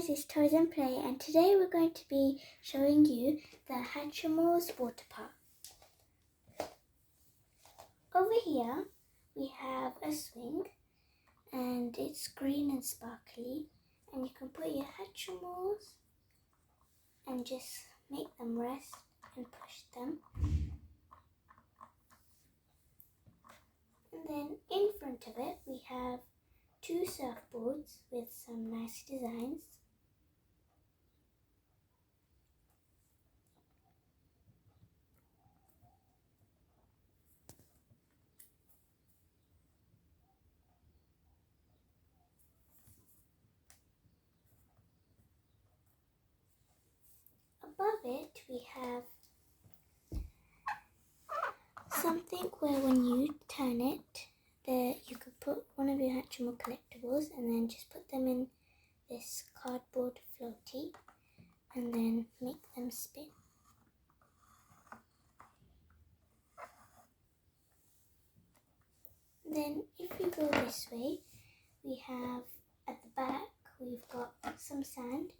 guys, it's Toys and Play, and today we're going to be showing you the Hatchimals water park. Over here we have a swing and it's green and sparkly, and you can put your Hatchimals and just make them rest and push them. And then in front of it we have two surfboards with some nice designs. Above it we have something where when you turn it, you could put one of your Hatchimal collectibles and then just put them in this cardboard floaty and then make them spin. Then if you go this way, we have at the back we've got some sand,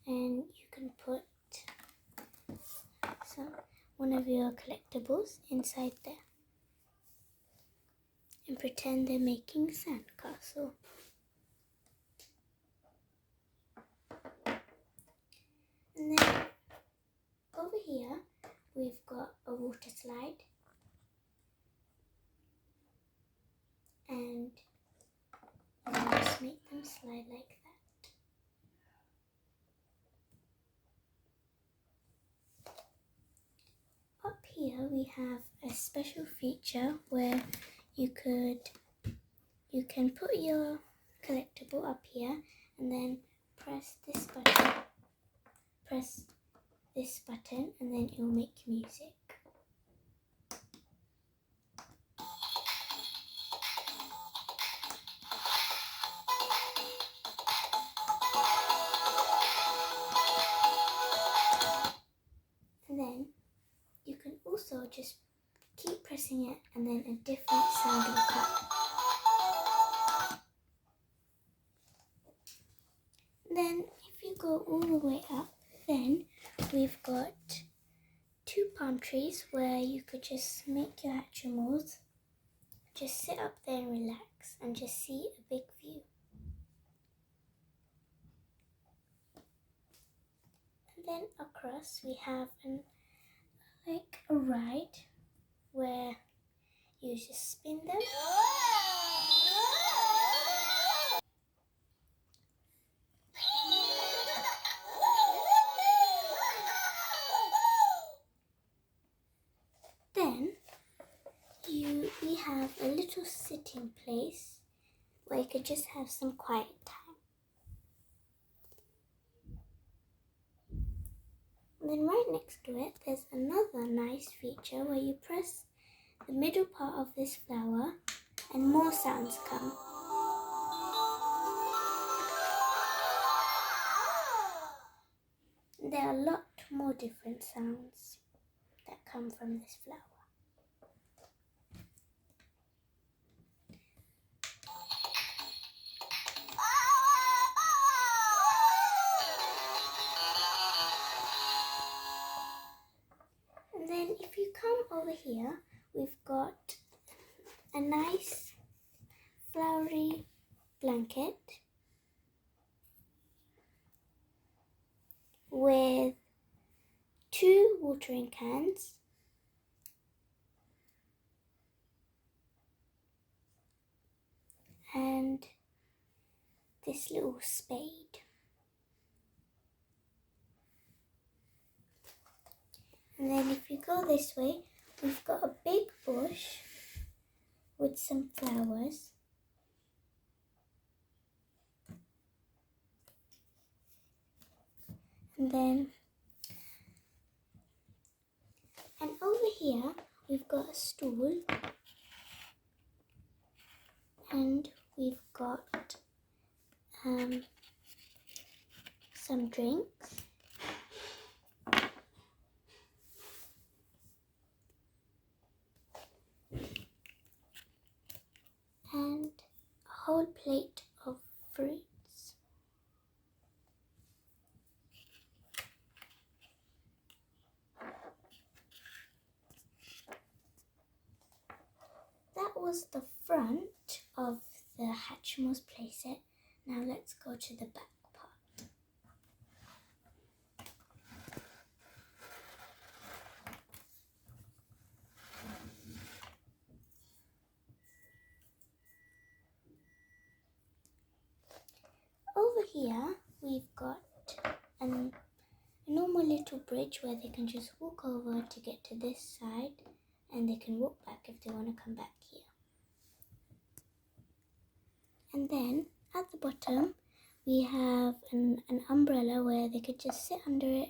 and you can put one of your collectibles inside there and pretend they're making a sandcastle. And then over here we've got a water slide, and you can just make them slide like that. Up here we have a special feature where you can put your collectible up here and then press this button and then it will make music. And then you can also just keep pressing it and then a different sound will come. Then if you go all the way up, then we've got two palm trees where you could just make your Hatchimals just sit up there and relax and just see a big view. And then across we have a ride where you just spin them. Then we have a little sitting place where you could just have some quiet time. And then right next to it, there's another nice feature where you press the middle part of this flower and more sounds come. There are a lot more different sounds that come from this flower. And then if you come over here, we've got a nice flowery blanket with two watering cans and this little spade. And then if you go this way, we've got a big bush with some flowers. And over here we've got a stool, and we've got some drinks. And a whole plate of fruits. was the front of the Hatchimals playset. Now let's go to the back part. Over here we've got a normal little bridge where they can just walk over to get to this side, and they can walk back if they want to come back here. And then at the bottom we have an umbrella where they could just sit under it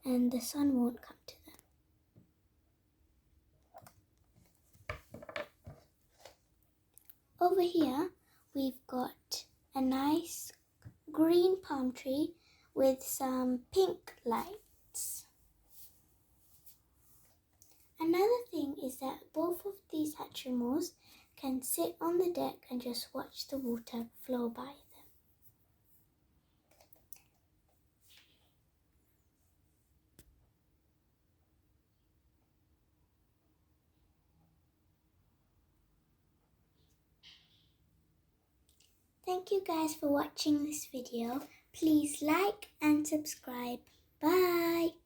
and the sun won't come to them. Over here we've got a nice green palm tree with some pink lights. Another thing is that both of these Hatchimals can sit on the deck and just watch the water flow by them. Thank you guys for watching this video. Please like and subscribe. Bye!